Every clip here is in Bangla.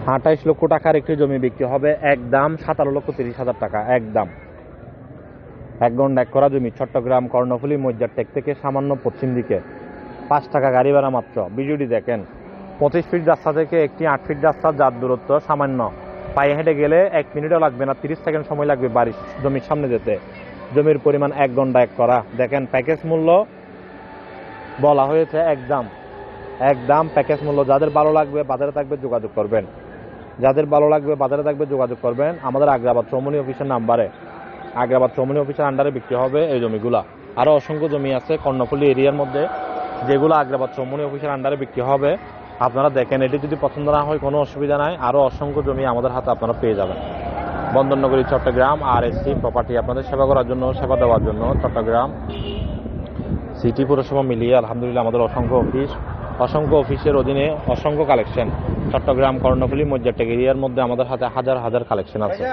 28 লক্ষ টাকার একটি জমি বিক্রি হবে একদম 17,30,000 টাকা একদম। এক গন্ডা এক করা জমি, চট্টগ্রাম কর্ণফুলী মজ্জারটেক থেকে সামান্য পশ্চিম দিকে, 5 টাকা গাড়ি ভাড়া মাত্র। ভিডিওটি দেখেন, 25 ফিট রাস্তা থেকে একটি 8 ফিট রাস্তা, যার দূরত্ব সামান্য, পায়ে হেঁটে গেলে 1 মিনিটও লাগবে না, 30 সেকেন্ড সময় লাগবে বাড়ির জমির সামনে যেতে। জমির পরিমাণ 1 গন্ডা এক করা। দেখেন, প্যাকেজ মূল্য বলা হয়েছে একদম একদম প্যাকেজ মূল্য। যাদের ভালো লাগবে বাজারে থাকবে যোগাযোগ করবেন, যাদের ভালো লাগবে বাজারে থাকবে যোগাযোগ করবেন আমাদের আগ্রাবাদ চৌমনি অফিসের নাম্বারে। আগ্রাবাদ চৌমনি অফিসের আন্ডারে বিক্রি হবে এই জমিগুলা। আরও অসংখ্য জমি আছে কর্ণফুলী এরিয়ার মধ্যে, যেগুলো আগ্রাবাদ চৌমনি অফিসের আন্ডারে বিক্রি হবে। আপনারা দেখেন, এটি যদি পছন্দ না হয় কোনো অসুবিধা নাই, আরও অসংখ্য জমি আমাদের হাতে আপনারা পেয়ে যাবেন। বন্দরনগরী চট্টগ্রাম RSC প্রপার্টি আপনাদের সেবা করার জন্য, সেবা দেওয়ার জন্য চট্টগ্রাম সিটি পৌরসভা মিলিয়ে আলহামদুলিল্লাহ আমাদের অসংখ্য অফিসের অধীনে অসংখ্য কালেকশন। চট্টগ্রাম কর্ণফুলী মজ্জারটেক এরিয়ার মধ্যে আমাদের হাতে হাজার হাজার কালেকশন আছে,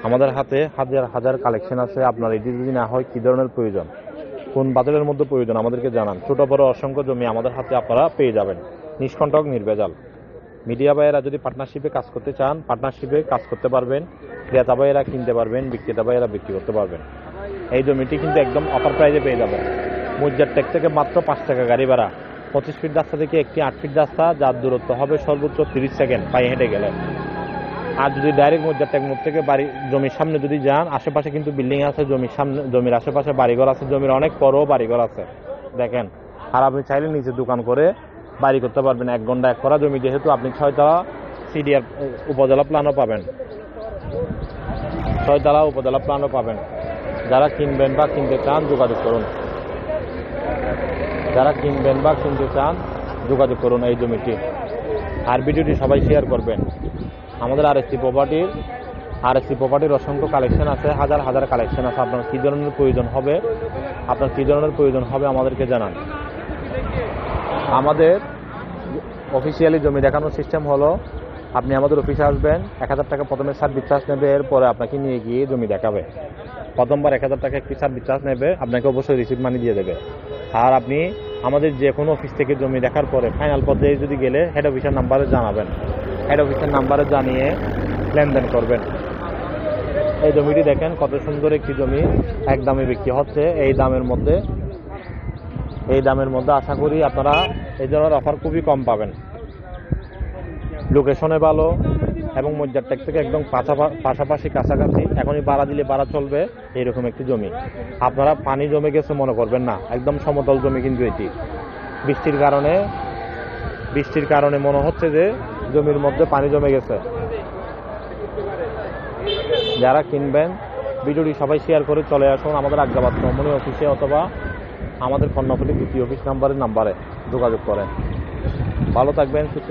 আমাদের হাতে হাজার হাজার কালেকশন আছে। আপনার এটি যদি না হয়, কী ধরনের প্রয়োজন, কোন বাজারের মধ্যে প্রয়োজন আমাদেরকে জানান। ছোট বড় অসংখ্য জমি আমাদের হাতে আপনারা পেয়ে যাবেন, নিষ্কণ্টক নির্ভেজাল। মিডিয়া ভাইয়েরা যদি পার্টনারশিপে কাজ করতে চান, পার্টনারশিপে কাজ করতে পারবেন। ক্রেতা ভাইয়েরা কিনতে পারবেন, বিক্রেতা ভাইয়েরা বিক্রি করতে পারবেন। এই জমিটি কিন্তু একদম অফার প্রাইজে পেয়ে যাবেন। মজ্জারটেক থেকে মাত্র 5 টাকা গাড়ি ভাড়া, 25 ফিট রাস্তা থেকে একটি 8 ফিট রাস্তা, যার দূরত্ব হবে সর্বোচ্চ 30 সেকেন্ড পায়ে হেঁটে গেলে। আর যদি ডাইরেক্ট মজ্জারটেক মোড় থেকে বাড়ি জমির সামনে যদি যান, আশেপাশে কিন্তু বিল্ডিং আছে, জমির সামনে জমির আশেপাশে বাড়িঘর আছে, জমির অনেক বড় বাড়িঘর আছে দেখেন। আর আপনি চাইলে নিচে দোকান করে বাড়ি করতে পারবেন। 1 গন্ডা এক করা জমি যেহেতু, আপনি 6তলা CDR উপজেলা প্ল্যানও পাবেন, 6তলা উপজেলা প্ল্যানও পাবেন। যারা কিনবেন বা কিনতে চান যোগাযোগ করুন, যারা কিনবেন বা কিনতে চান যোগাযোগ করুন এই জমিটি। আর ভিডিওটি সবাই শেয়ার করবেন। আমাদের RSC প্রপার্টির অসংখ্য কালেকশন আছে, হাজার হাজার কালেকশন আছে। আপনার কী ধরনের প্রয়োজন হবে আমাদেরকে জানান। আমাদের অফিসিয়ালি জমি দেখানোর সিস্টেম হলো, আপনি আমাদের অফিসে আসবেন, 1000 টাকা প্রথমে সার্ভিস চার্জ নেবে, এরপরে আপনাকে নিয়ে গিয়ে জমি দেখাবে। প্রথমবার 1000 টাকা একটি সার্ভিস চার্জ নেবে, আপনাকে অবশ্যই রিসিপ্ট মানি দিয়ে দেবে। আর আপনি আমাদের যে কোনো অফিস থেকে জমি দেখার পরে ফাইনাল পর্যায়ে যদি গেলে হেড অফিসের নাম্বারে জানাবেন, হেড অফিসের নাম্বারে জানিয়ে লেনদেন করবেন। এই জমিটি দেখেন, কত সুন্দর একটি জমি, এক দামে বিক্রি হচ্ছে। এই দামের মধ্যে আশা করি আপনারা এই ধরনের অফার খুবই কম পাবেন। লোকেশনে ভালো এবং মজ্জারটেক থেকে একদম পাশাপাশি কাছাকাছি। এখনই ভাড়া দিলে ভাড়া চলবে এইরকম একটি জমি। আপনারা পানি জমে গেছে মনে করবেন না, একদম সমতল জমি কিন্তু এটি। বৃষ্টির কারণে মনে হচ্ছে যে জমির মধ্যে পানি জমে গেছে। যারা কিনবেন ভিডিওটি সবাই শেয়ার করে চলে আসুন আমাদের আগ্রাবাদ চৌমনি অফিসে, অথবা আমাদের কর্ণফুলী দ্বিতীয় অফিস নাম্বারে যোগাযোগ করেন। ভালো থাকবেন, সুস্থ